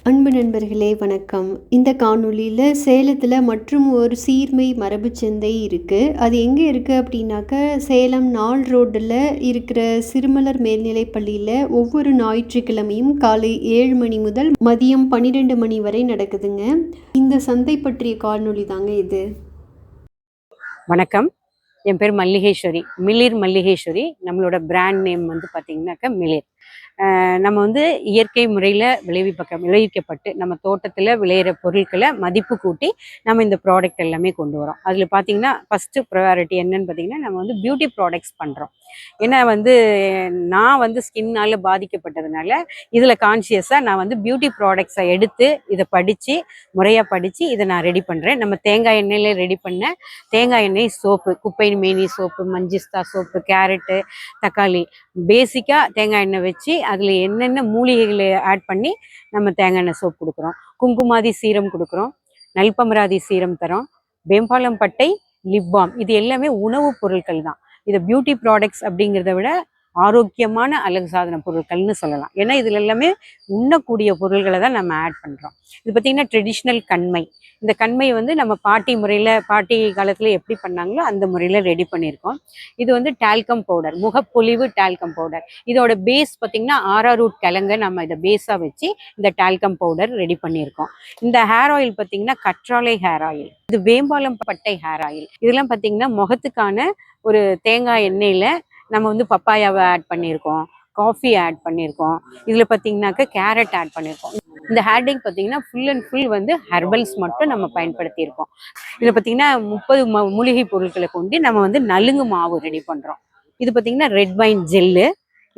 அன்பு நண்பர்களே வணக்கம். இந்த காணொளியில சேலத்துல மற்றும் ஒரு சீர்மை மரபுச் சந்தை இருக்கு. அது எங்க இருக்கு அப்படின்னாக்க, சேலம் நால் ரோடுல இருக்கிற சிறுமலர் மேல்நிலைப் பள்ளியில ஒவ்வொரு ஞாயிற்றுக்கிழமையும் காலை 7 மணி முதல் மதியம் 12 மணி வரை நடக்குதுங்க. இந்த சந்தை பற்றிய காணொளி தாங்க இது. வணக்கம், என் பேர் மல்லிகேஸ்வரி, மிளிர் மல்லிகேஸ்வரி. நம்மளோட பிராண்ட் நேம் வந்து பார்த்தீங்கன்னாக்கா மிளிர். நம்ம வந்து இயற்கை முறையில் விளைவிக்கப்பட்டு நம்ம தோட்டத்தில் விளையிற பொருட்களை மதிப்பு கூட்டி நம்ம இந்த ப்ராடக்ட் எல்லாமே கொண்டு வரோம். அதில் பார்த்தீங்கன்னா ஃபஸ்ட்டு ப்ரையாரிட்டி என்னன்னு பார்த்தீங்கன்னா, நம்ம வந்து பியூட்டி ப்ராடக்ட்ஸ் பண்ணுறோம். ஏன்னா வந்து நான் வந்து ஸ்கின்னால் பாதிக்கப்பட்டதுனால இதில் கான்ஷியஸாக நான் வந்து பியூட்டி ப்ராடக்ட்ஸை எடுத்து இதை முறையாக படித்து இதை நான் ரெடி பண்ணுறேன். நம்ம தேங்காய் எண்ணெயில் ரெடி பண்ண தேங்காய் எண்ணெய் சோப்பு, குப்பை மேனி சோப்பு, மஞ்சிஸ்தா சோப்பு, கேரட்டு, தக்காளி, பேசிக்காக தேங்காய் எண்ணெய் வச்சு அதில் என்னென்ன மூலிகைகளை ஆட் பண்ணி நம்ம தேங்காய் எண்ணெய் சோப் கொடுக்குறோம். குங்குமாதி சீரம் கொடுக்குறோம், நல்பமராதி சீரம் தரோம், வேம்பாலம் பட்டை, லிப் பாம். இது எல்லாமே உணவுப் பொருட்கள் தான். இதை பியூட்டி ப்ராடக்ட்ஸ் அப்படிங்கிறத விட ஆரோக்கியமான அழகு சாதன பொருட்கள்னு சொல்லலாம். ஏன்னா இதில் எல்லாமே உண்ணக்கூடிய பொருள்களை தான் நம்ம ஆட் பண்ணுறோம். இது பார்த்திங்கன்னா ட்ரெடிஷ்னல் கண்மை. இந்த கண்மை வந்து நம்ம பாட்டி காலத்தில் எப்படி பண்ணாங்களோ அந்த முறையில் ரெடி பண்ணியிருக்கோம். இது வந்து டால்கம் பவுடர், முகப்பொலிவு டால்கம் பவுடர். இதோட பேஸ் பார்த்திங்கன்னா ஆராரூட் கிழங்க நம்ம இதை பேஸாக வச்சு இந்த டால்கம் பவுடர் ரெடி பண்ணியிருக்கோம். இந்த ஹேர் ஆயில் பார்த்திங்கன்னா கற்றாழை ஹேர் ஆயில், இது வேம்பாலம் பட்டை ஹேர் ஆயில். இதெல்லாம் பார்த்திங்கன்னா முகத்துக்கான ஒரு தேங்காய் எண்ணெயில் நம்ம வந்து பப்பாயாவை ஆட் பண்ணியிருக்கோம், காஃபி ஆட் பண்ணியிருக்கோம், இதில் பார்த்தீங்கன்னாக்கா கேரட் ஆட் பண்ணியிருக்கோம். இந்த ஹேர் டை பார்த்தீங்கன்னா ஃபுல் அண்ட் ஃபுல் வந்து ஹெர்பல்ஸ் மட்டும் நம்ம பயன்படுத்தியிருக்கோம். இதில் பார்த்தீங்கன்னா 30 மூலிகை பொருட்களை கொண்டு நம்ம வந்து நலுங்கு மாவு ரெடி பண்ணுறோம். இது பார்த்தீங்கன்னா ரெட் வைன் ஜெல்லு,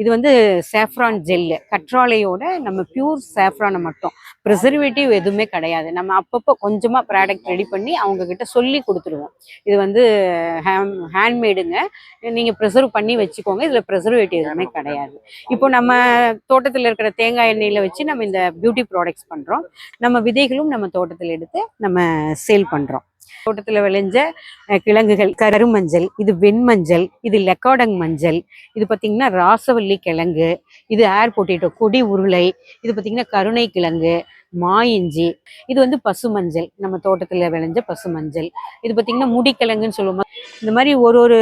இது வந்து சேஃப்ரான் ஜெல்லு, கற்றாழையோட நம்ம பியூர் சேஃப்ரானை மட்டும், ப்ரிசர்வேட்டிவ் எதுவுமே கிடையாது. நம்ம அப்பப்போ கொஞ்சமாக ப்ராடக்ட் ரெடி பண்ணி அவங்கக்கிட்ட சொல்லி கொடுத்துருவோம். இது வந்து ஹேண்ட்மேடுங்க, நீங்கள் ப்ரிசர்வ் பண்ணி வச்சுக்கோங்க, இதில் ப்ரிசர்வேட்டிவ் எதுவுமே கிடையாது. இப்போ நம்ம தோட்டத்தில் இருக்கிற தேங்காய் எண்ணெயில் வச்சு நம்ம இந்த பியூட்டி ப்ராடக்ட்ஸ் பண்ணுறோம். நம்ம விதைகளும் நம்ம தோட்டத்தில் எடுத்து நம்ம சேல் பண்ணுறோம். தோட்டத்தில் விளைஞ்ச கிழங்குகள், கருமஞ்சள், இது வெண்மஞ்சள், இது லெக்காடங் மஞ்சள், இது பார்த்தீங்கன்னா ராசவல்லி கிழங்கு, இது ஏர் பொட்டேட்டோ கொடி உருளை, இது பார்த்தீங்கன்னா கருணை கிழங்கு, மா இஞ்சி, இது வந்து பசு மஞ்சள், நம்ம தோட்டத்தில் விளைஞ்ச பசு மஞ்சள், இது பார்த்தீங்கன்னா முடிக்கிழங்குன்னு சொல்லுவோம். இந்த மாதிரி ஒரு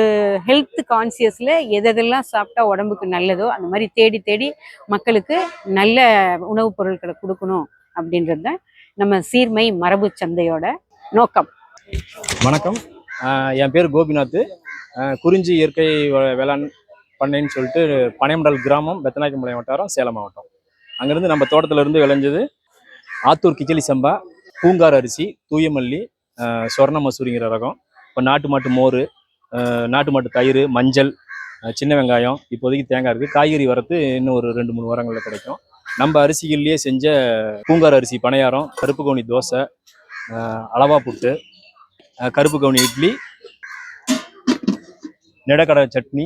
ஹெல்த் கான்சியஸில் எதெல்லாம் சாப்பிட்டா உடம்புக்கு நல்லதோ அந்த மாதிரி தேடி தேடி மக்களுக்கு நல்ல உணவுப் பொருட்களை கொடுக்கணும் அப்படின்றது தான் நம்ம சீர்மை மரபு சந்தையோட நோக்கம். வணக்கம், என் பேர் கோபிநாத். குறிஞ்சி இயற்கை வேளாண் பண்ணைன்னு சொல்லிட்டு பனைமடல் கிராமம், பெத்தநாயக்கம்பாளையம் வட்டாரம், சேலம் மாவட்டம். அங்கேருந்து நம்ம தோட்டத்தில் இருந்து விளைஞ்சது ஆத்தூர் கிச்சலி சம்பா, பூங்கார் அரிசி, தூயமல்லி, சொர்ண மசூரிங்கிற ரகம், இப்போ நாட்டு மாட்டு மோர், நாட்டு மாட்டு தயிர், மஞ்சள், சின்ன வெங்காயம், இப்போதைக்கு தேங்காய் இருக்குது. காய்கறி வரத்து இன்னும் ஒரு 2-3 வாரங்களில் கிடைக்கும். நம்ம அரிசிகள்லேயே செஞ்ச பூங்கார் அரிசி பணியாரம், கருப்பு கவுனி தோசை, அளவா புட்டு, கருப்பு கவுனி இட்லி, நெடக்கடலை சட்னி,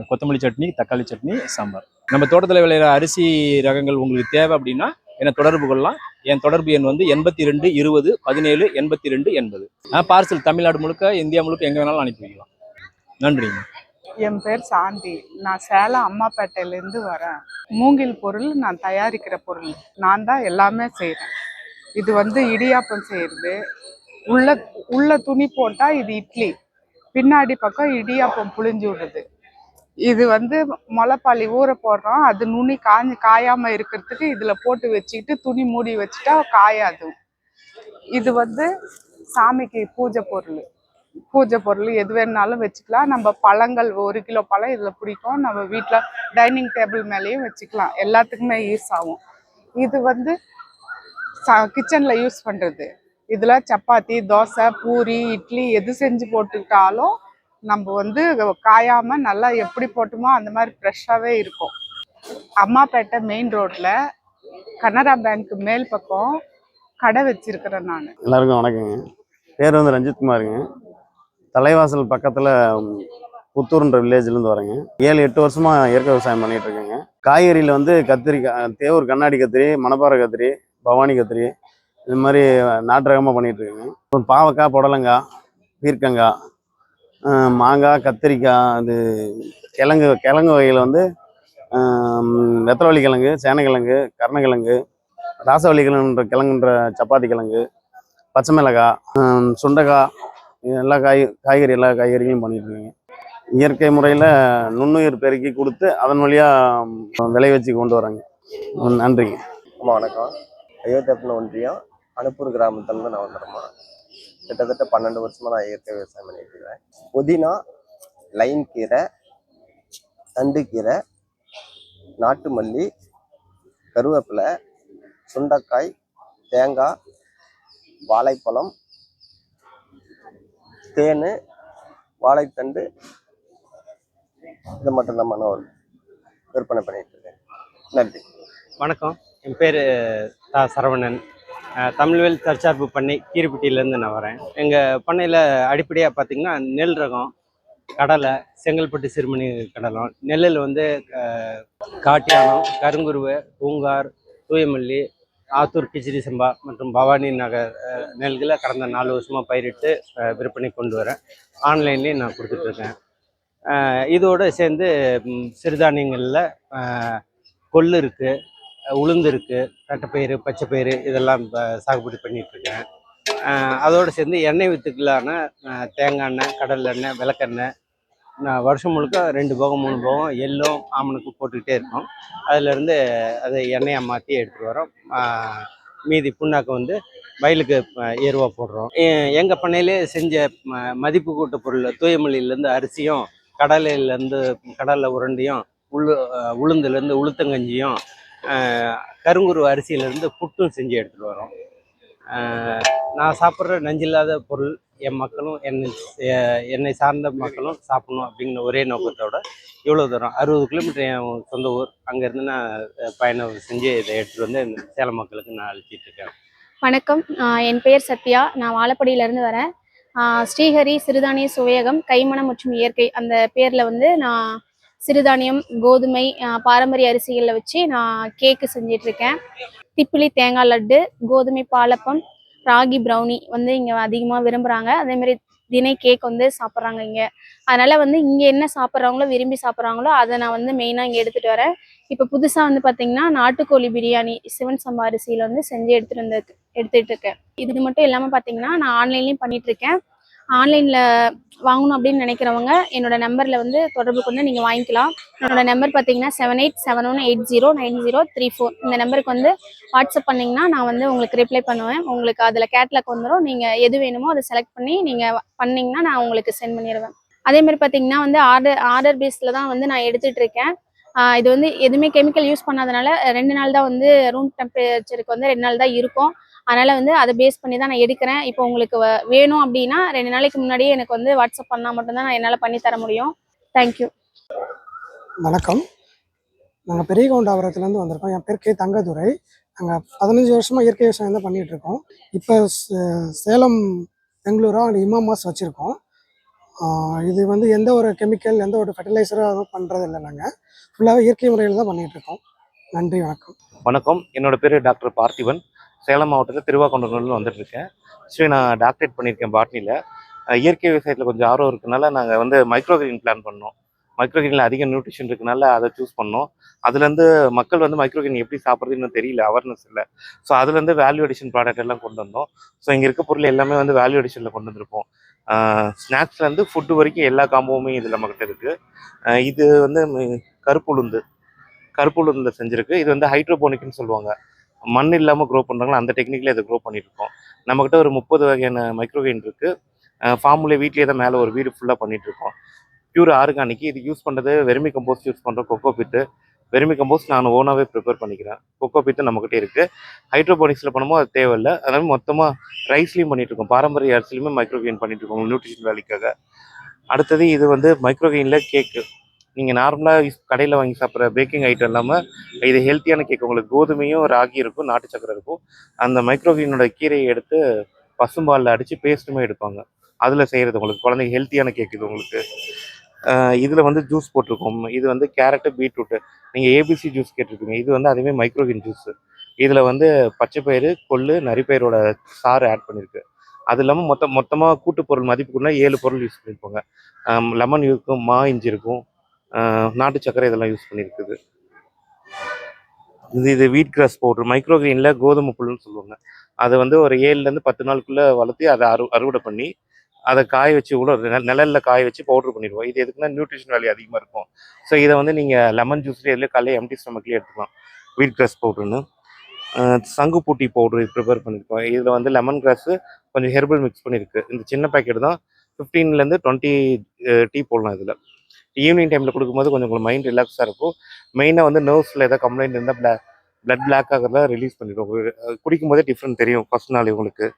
கொத்தமல்லி சட்னி, தக்காளி சட்னி, சாம்பார். நம்ம தோட்டத்தில் விளையிற அரிசி ரகங்கள் உங்களுக்கு தேவை அப்படின்னா என்னை தொடர்பு கொள்ளலாம். என் தொடர்பு எண் வந்து 82 20 17 82 80. பார்சல் தமிழ்நாடு முழுக்க, இந்தியா முழுக்க எங்கே வேணாலும் அனுப்பி வைக்கலாம். நன்றிங்க. என் பேர் சாந்தி. நான் சேலம் அம்மாப்பேட்டையிலேருந்து வரேன். மூங்கில் பொருள் நான் தயாரிக்கிற பொருள் நான் தான் எல்லாமே செய்கிறேன். இது வந்து இடியாப்பம் செய்கிறது, உள்ள துணி போட்டால் இது இட்லி, பின்னாடி பக்கம் இடியாப்பம் புழிஞ்சு விடுறது. இது வந்து முளைப்பாளி ஊற போடுறோம், அது நுனி காயாமல் இருக்கிறதுக்கு இதில் போட்டு வச்சுக்கிட்டு துணி மூடி வச்சுட்டா காயாது. இது வந்து சாமிக்கு பூஜை பொருள் எது வேணாலும் வச்சுக்கலாம். நம்ம பழங்கள் 1 கிலோ பழம் இதில் பிடிக்கும், நம்ம வீட்டில் டைனிங் டேபிள் மேலேயும் வச்சுக்கலாம், எல்லாத்துக்குமே யூஸ் ஆகும். இது வந்து கிச்சனில் யூஸ் பண்ணுறது. இதில் சப்பாத்தி, தோசை, பூரி, இட்லி எது செஞ்சு போட்டுக்கிட்டாலும் நம்ம வந்து காயாமல் நல்லா எப்படி போட்டுமோ அந்த மாதிரி ஃப்ரெஷ்ஷாகவே இருக்கும். அம்மாப்பேட்டை மெயின் ரோட்டில் கனரா பேங்க் மேல் பக்கம் கடை வச்சிருக்கிறேன் நான். எல்லாருக்கும் வணக்கங்க. பேர் வந்து ரஞ்சித்குமாருங்க. தலைவாசல் பக்கத்தில் புத்தூர்ன்ற வில்லேஜ்லேருந்து வரேங்க. 7-8 வருஷமாக இயற்கை விவசாயம் பண்ணிகிட்டு இருக்கேங்க. காய்கறியில் வந்து கத்திரிக்காய், தேவூர் கண்ணாடி கத்திரி, மணப்பாறை கத்திரி, பவானி கத்திரி, இது மாதிரி நாட்டு ரகமாக பண்ணிகிட்ருக்கேங்க. அப்புறம் பாவக்காய், புடலங்காய், பீர்க்கங்காய், மாங்காய், கத்திரிக்காய், அது கிழங்கு வகையில் வந்து வெத்தலைவள்ளி கிழங்கு, சேனைக்கிழங்கு, கருணக்கிழங்கு, ராசவள்ளி கிழங்குன்ற சப்பாத்தி கிழங்கு, பச்சை மிளகாய், சுண்டைக்காய், எல்லா எல்லா காய்கறிகளும் பண்ணிட்டு இருக்கேங்க. இயற்கை முறையில் நுண்ணுயிர் பெருக்கி கொடுத்து அதன் வழியாக விளை வச்சு கொண்டு வராங்க. நன்றிங்க. அம்மா வணக்கம். அயோத்தியாப்பட்டினம் ஒன்றியம் அனுப்பூர் கிராமத்துலேருந்து நான் வந்துடுறேம்மா. கிட்டத்தட்ட 12 வருஷமாக நான் இயற்கை விவசாயம் பண்ணிட்டு இருக்கிறேன். புதினா, லைன் கீரை, தண்டுக்கீரை, நாட்டு மல்லி, கருவேப்பிலை, சுண்டைக்காய், தேங்காய், வாழைப்பழம், தேன், வாழைத்தண்டு, இது மட்டும்தான் நான் விற்பனை பண்ணிட்டு இருக்கேன். நன்றி. வணக்கம். என் பேர் சரவணன். தமிழ்வேல் தற்சார்பு பண்ணை கீரிப்பட்டியிலேருந்து நான் வரேன். எங்கள் பண்ணையில் அடிப்படையாக பார்த்திங்கன்னா நெல் ரகம், கடலை, செங்கல்பட்டு சிறுமணி கடலம், நெல்லில் வந்து காட்டியானம், கருங்குருவை, பூங்கார், தூயமல்லி, ஆத்தூர் கிச்சிடி சம்பா மற்றும் பவானி நகர் நெல்களை கடந்த 4 வருஷமாக பயிரிட்டு விற்பனை கொண்டு வரேன். ஆன்லைன்லேயும் நான் கொடுத்துட்ருக்கேன். இதோடு சேர்ந்து சிறுதானியங்களில் கொள்ளு இருக்குது, உளுந்து இருக்குது, தட்டைப்பயிறு, பச்சைப்பயிறு இதெல்லாம் சாகுபடி பண்ணிகிட்ருக்கேன். அதோடு சேர்ந்து எண்ணெய் வித்துக்களான தேங்காய் எண்ணெய், கடல் எண்ணெய், விளக்கெண்ணெய் நான் வருஷம் முழுக்க 2 போகம் 3 போகம் எள்ளும் ஆமணுக்கும் போட்டுக்கிட்டே இருக்கோம். அதிலேருந்து அதை எண்ணெயாக மாற்றி எடுத்துகிட்டு வரோம். மீதி புண்ணாக்கு வந்து வயலுக்கு ஏருவாக போடுறோம். எங்கள் பண்ணையிலே செஞ்ச மதிப்பு கூட்ட பொருள் தூயமல்லியிலேருந்து அரிசியும், கடலில் உருண்டையும், உளுந்துலேருந்து உளுத்தங்கஞ்சியும், கருங்குரு அரிசியிலேருந்து புட்டும் செஞ்சு எடுத்துகிட்டு வரோம். நான் சாப்பிட்ற நஞ்சில்லாத பொருள் என் மக்களும் என்னை சார்ந்த மக்களும் சாப்பிடணும் அப்படிங்கிற ஒரே நோக்கத்தோட இவ்வளோ தூரம் 60 கிலோமீட்டர் என் சொந்த ஊர், அங்கேருந்து நான் பயணம் செஞ்சு இதை எடுத்துகிட்டு வந்து சேலம் மக்களுக்கு நான் அழிச்சிட்ருக்கேன். வணக்கம். என் பெயர் சத்யா. நான் வாழப்படியிலேருந்து வரேன். ஸ்ரீஹரி சிறுதானிய சுவையகம் கைமணம் மற்றும் இயற்கை அந்த பேரில் வந்து நான் சிறுதானியம், கோதுமை, பாரம்பரிய அரிசிகளில் வச்சு நான் கேக்கு செஞ்சிட்ருக்கேன். திப்பிலி தேங்காய் லட்டு, கோதுமை பாலப்பம், ராகி ப்ரௌனி வந்து இங்கே அதிகமாக விரும்புகிறாங்க. அதேமாதிரி தினை கேக் வந்து சாப்பிட்றாங்க இங்கே. அதனால் வந்து இங்கே என்ன சாப்பிட்றாங்களோ, விரும்பி சாப்பிட்றாங்களோ அதை நான் வந்து மெயினாக இங்கே எடுத்துகிட்டு வரேன். இப்போ புதுசாக வந்து பார்த்திங்கன்னா நாட்டுக்கோழி பிரியாணி சிவன் சம்பா அரிசியில் வந்து செஞ்சு எடுத்துகிட்டு இருக்கேன். இது மட்டும் இல்லாமல் பார்த்திங்கன்னா நான் ஆன்லைன்லேயும் பண்ணிகிட்ருக்கேன். ஆன்லைனில் வாங்கணும் அப்படின்னு நினைக்கிறவங்க என்னோட நம்பரில் வந்து தொடர்பு கொண்டு நீங்கள் வாங்கிக்கலாம். என்னோட நம்பர் பார்த்தீங்கன்னா 7871809034. இந்த நம்பருக்கு வந்து வாட்ஸ்அப் பண்ணிங்கன்னா நான் வந்து உங்களுக்கு ரிப்ளை பண்ணுவேன். உங்களுக்கு அதில் கேட்லாக் வந்துடும். நீங்கள் எது வேணுமோ அதை செலக்ட் பண்ணி நீங்கள் பண்ணிங்கன்னா நான் உங்களுக்கு சென்ட் பண்ணிடுவேன். அதேமாதிரி பார்த்தீங்கன்னா வந்து ஆர்டர் பேஸில் தான் வந்து நான் எடுத்துகிட்டு இருக்கேன். இது வந்து எதுவுமே கெமிக்கல் யூஸ் பண்ணாதனால 2 நாள் தான் வந்து ரூம் டெம்பரேச்சருக்கு வந்து 2 நாள் தான் இருக்கும். அதனால் வந்து அதை பேஸ் பண்ணி தான் நான் எடுக்கிறேன். இப்போ உங்களுக்கு வேணும் அப்படின்னா 2 நாளைக்கு முன்னாடியே எனக்கு வந்து வாட்ஸ்அப் பண்ணால் மட்டும்தான் நான் என்னால் பண்ணி தர முடியும். தேங்க்யூ. வணக்கம். நாங்கள் பெரியகவுண்டாபுரத்துலேருந்து வந்திருக்கோம். என் பேர் தங்கதுரை. நாங்கள் 15 வருஷமாக இயற்கை விவசாயம் தான் பண்ணிகிட்ருக்கோம். இப்போ சேலம், பெங்களூரா இமாமாஸ் வச்சுருக்கோம். இது வந்து எந்த ஒரு கெமிக்கல், எந்த ஒரு ஃபெர்டிலைசரும் பண்ணுறது இல்லை. நாங்கள் ஃபுல்லாகவே இயற்கை முறையில் தான் பண்ணிகிட்ருக்கோம். நன்றி, வணக்கம். வணக்கம். என்னோட பேர் டாக்டர் பார்த்திபன். சேலம் மாவட்டத்தில் திருவாக்கொண்டூர்லேருந்து வந்துட்டுருக்கேன். ஆக்சுவலி நான் டாக்டரேட் பண்ணியிருக்கேன் பாட்னியில். இயற்கை விவசாயத்தில் கொஞ்சம் ஆர்வம் இருக்கனால நாங்கள் வந்து மைக்ரோகிரீன் பிளான் பண்ணோம். மைக்ரோகிரீனில் அதிக நியூட்ரிஷன் இருக்கனால அதை சூஸ் பண்ணோம். அதுலேருந்து மக்கள் வந்து மைக்ரோகிரீன் எப்படி சாப்பிட்றதுன்னு தெரியல, அவேர்னஸ் இல்லை. ஸோ அதுலேருந்து வேல்யூ அடிஷன் ப்ராடக்ட் எல்லாம் கொண்டு வந்தோம். ஸோ இங்கே இருக்க பொருள் எல்லாமே வந்து வேல்யூ அடிஷனில் கொண்டு வந்திருப்போம். ஸ்நாக்ஸ்லேருந்து ஃபுட்டு வரைக்கும் எல்லா காம்போவுமே இதில் நம்மக்கிட்ட இருக்குது. இது வந்து கருப்பு உளுந்தில் செஞ்சுருக்கு. இது வந்து ஹைட்ரோபோனிக்னு சொல்லுவாங்க. மண் இல்லாமல் க்ரோ பண்ணுறாங்களோ அந்த டெக்னிக்கில் இதை க்ரோ பண்ணியிருக்கோம். நம்மக்கிட்ட ஒரு 30 வகையான மைக்ரோகிரீன் இருக்குது. ஃபார்முலே வீட்லேயே தான் மேலே ஒரு வீடு ஃபுல்லாக பண்ணிகிட்ருக்கோம். Pure organic. இது யூஸ் பண்ணுறது வெர்மி கம்போஸ்ட் யூஸ் பண்ணுறோம். கொக்கோ பிட்டு, வெர்மி கம்போஸ்ட் நான் ஓனாகவே ப்ரிப்பேர் பண்ணிக்கிறேன். கொக்கோ பிட்டு நம்மக்கிட்டே இருக்குது. ஹைட்ரோபோனிக்ஸில் பண்ணும்போது அது தேவையில்லை. அதனால மொத்தமாக ரைஸ்லேயும் பண்ணிகிட்ருக்கோம். பாரம்பரிய அரிசிலையுமே மைக்ரோகிரீன் பண்ணிகிட்ருக்கோம் நியூட்ரிஷன் வேலைக்காக. அடுத்தது இது வந்து மைக்ரோகிரீனில் கேக்கு. நீங்கள் நார்மலாக கடையில் வாங்கி சாப்பிட்ற பேக்கிங் ஐட்டம் இல்லாமல் இது ஹெல்த்தியான கேக். உங்களுக்கு கோதுமையும் ராகி இருக்கும், நாட்டு சக்கரை இருக்கும். அந்த மைக்ரோகிரீனோட கீரையை எடுத்து பசும்பாலில் அடித்து பேஸ்ட்டுமே எடுப்பாங்க. அதில் செய்கிறது உங்களுக்கு குழந்தைங்க ஹெல்த்தியான கேக். இது உங்களுக்கு இதில் வந்து ஜூஸ் போட்டிருக்கோம். இது வந்து கேரட்டு, பீட்ரூட்டு. நீங்கள் ஏபிசி ஜூஸ் கேட்டிருப்பீங்க. இது வந்து அதுவே மைக்ரோகிரீன் ஜூஸு. இதில் வந்து பச்சைப்பயிறு, கொள்ளு, நரிப்பயிரோட சாறு ஆட் பண்ணியிருக்கு. அது இல்லாமல் மொத்தமாக கூட்டு பொருள் மதிப்புக்குன்னா 7 பொருள் யூஸ் பண்ணியிருப்பாங்க. லெமன் இருக்கும், இஞ்சி இருக்கும், நாட்டு சக்கரை இதெல்லாம் யூஸ் பண்ணியிருக்குது. இது வீட் கிராஸ் பவுட்ரு, மைக்ரோ கிரெயினில் கோதுமை புல்லுன்னு சொல்லுவாங்க. அதை வந்து ஒரு 7லேருந்து 10 நாளுக்குள்ளே வளர்த்தி அதை அறுவடை பண்ணி அதை காய வச்சு கூட நிழலில் காய வச்சு பவுட்ரு பண்ணிடுவோம். இது எதுக்குன்னா நியூட்ரிஷன் வேல்யூ அதிகமாக இருக்கும். ஸோ இதை வந்து நீங்கள் லெமன் ஜூஸ்லேயே எதுலேயே காலையில் எம்டி ஸ்டொமக்லேயே எடுத்துக்கலாம். வீட் கிராஸ் பவுட்ருன்னு சங்குப்பூட்டி பவுட்ரு ப்ரிப்பேர் பண்ணியிருக்கோம். இதில் வந்து லெமன் கிராஸு கொஞ்சம் ஹெர்பல் மிக்ஸ் பண்ணியிருக்கு. இந்த சின்ன பேக்கெட் தான் 15லேருந்து 20 டீ போடலாம். இதில் ஈவினிங் டைமில் கொடுக்கும்போது கொஞ்சம் உங்களுக்கு மைண்ட் ரிலாக்ஸாக இருக்கும். மெயினாக வந்து நர்வ்ஸில் ஏதாவது கம்ப்ளைண்ட் இருந்தால் பிளட் பிளாக் ஆகிறத ரிலீஸ் பண்ணிடும். குடிக்கும்போதே டிஃப்ரெண்ட் தெரியும் ஃபர்ஸ்ட் நாள் உங்களுக்கு.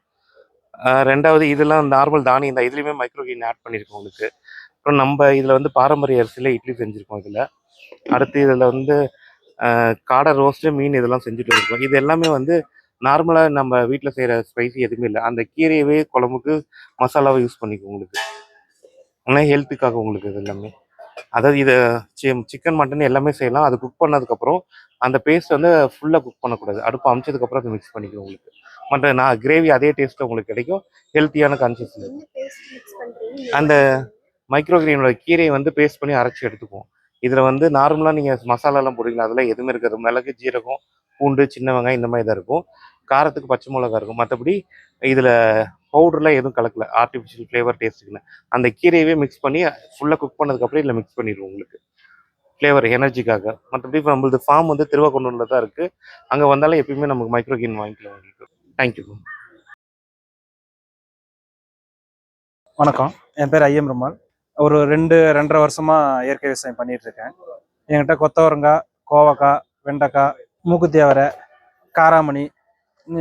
ரெண்டாவது இதெல்லாம் நார்மல் தானியம் தான், இதுலேயுமே மைக்ரோகிரீன் ஆட் பண்ணியிருக்கோம் உங்களுக்கு. அப்புறம் நம்ம இதில் வந்து பாரம்பரிய அரிசியில் இட்லி செஞ்சுருக்கோம். இதில் அடுத்து இதில் வந்து காடை ரோஸ்ட்டு, மீன் இதெல்லாம் செஞ்சுட்டு இருக்கோம். இது எல்லாமே வந்து நார்மலாக நம்ம வீட்டில் செய்கிற ஸ்பைசி எதுவுமே இல்லை. அந்த கீரையவே குழம்புக்கு மசாலாவை யூஸ் பண்ணிக்கும் உங்களுக்கு. ஆனால் ஹெல்த்துக்காக உங்களுக்கு இது எல்லாமே. அதாவது இதை சிக்கன் மட்டன் எல்லாமே செய்யலாம். அது குக் பண்ணதுக்கப்புறம் அந்த பேஸ்ட் வந்து ஃபுல்லாக குக் பண்ணக்கூடாது. அடுப்பு அமிச்சதுக்கப்புறம் அதை மிக்ஸ் பண்ணிக்கணும் உங்களுக்கு. மற்ற கிரேவி அதே டேஸ்ட்டு உங்களுக்கு கிடைக்கும். ஹெல்த்தியான கான்சியஸ்னஸ். அந்த மைக்ரோகிரீனோட கீரையை வந்து பேஸ்ட் பண்ணி அரைச்சி எடுத்துக்குவோம். இதில் வந்து நார்மலாக நீங்கள் மசாலாலாம் போடுவீங்களா, அதெல்லாம் எதுவுமே இருக்காது. மிளகு, ஜீரகம், பூண்டு, சின்ன வெங்காயம் இந்த மாதிரி தான் இருக்கும். காரத்துக்கு பச்சை மிளகா இருக்கும். மற்றபடி இதில் பவுடர்லாம் எதுவும் கலக்கல, ஆர்டிஃபிஷியல் ஃப்ளேவர் டேஸ்ட்டுக்குன்னு. அந்த கீரையவே மிக்ஸ் பண்ணி ஃபுல்லாக குக் பண்ணதுக்கப்புறம் இதில் மிக்ஸ் பண்ணிடுவோம் உங்களுக்கு, ஃப்ளேவர் எனர்ஜிக்காக. மற்றபடி இப்போ நம்மளது ஃபார்ம் வந்து திருவாக்கொண்டூரில் தான் இருக்குது. அங்கே வந்தாலும் எப்பயுமே நமக்கு மைக்ரோகிரீன் வாங்கிக்கலாம் உங்களுக்கு. தேங்க்யூ. வணக்கம், என் பேர் ஐஎம் ருமால். ஒரு 2-2.5 வருஷமாக இயற்கை விவசாயம் பண்ணிகிட்ருக்கேன். என்கிட்ட கொத்தவரங்காய், கோவக்காய், வெண்டைக்காய், மூக்குத்தி அவரை, காராமணி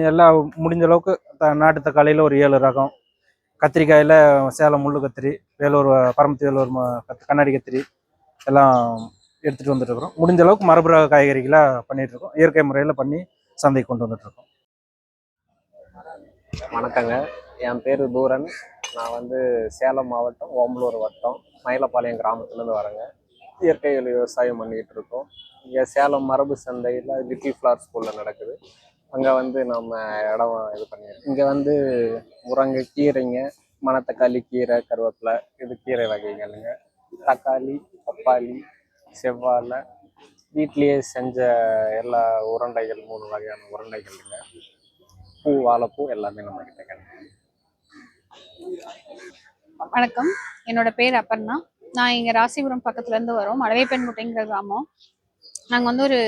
எல்லாம் முடிஞ்ச அளவுக்கு நாட்டு தக்காளியில் ஒரு 7 ரகம், கத்திரிக்காயில் சேலம் முள்ளு கத்திரி, வேலூர் பரமத்தி வேலூர் கண்ணாடி கத்திரி எல்லாம் எடுத்துகிட்டு வந்துட்டுருக்குறோம். முடிஞ்ச அளவுக்கு மரபு ரக காய்கறிகளாக பண்ணிகிட்ருக்கோம். இயற்கை முறையில் பண்ணி சந்தைக்கு கொண்டு வந்துட்டுருக்கோம். வணக்கங்க, என் பேர் தூரன். நான் வந்து சேலம் மாவட்டம் ஓம்பலூர் வட்டம் மயிலப்பாளையம் கிராமத்துலேருந்து வரேங்க. இயற்கை விவசாயம் பண்ணிக்கிட்டு இருக்கோம். இங்கே சேலம் மரபு சந்தையில் லிட்டில் ஃப்ளவர் ஸ்கூலில் நடக்குது. அங்கே வந்து நம்ம இடம் இது பண்ணியிருக்கோம். இங்கே வந்து முருங்கை கீரைங்க, மணத்தக்காளி கீரை, கருவேப்பிலை, இது கீரை வகைகளுங்க. தக்காளி, பப்பாளி, செவ்வாழை, வீட்லேயே செஞ்ச எல்லா உருண்டைகள், 3 வகையான உருண்டைகள்ங்க. பூ, வாழைப்பூ எல்லாமே நம்ம கிட்ட கிடைக்கும். வணக்கம், என்னோட பேர் அப்பர்ணா. நான் இங்கே ராசிபுரம் பக்கத்துலேருந்து வரோம். மடவைப்பெண்முட்டைங்கிற கிராமம். நாங்கள் வந்து ஒரு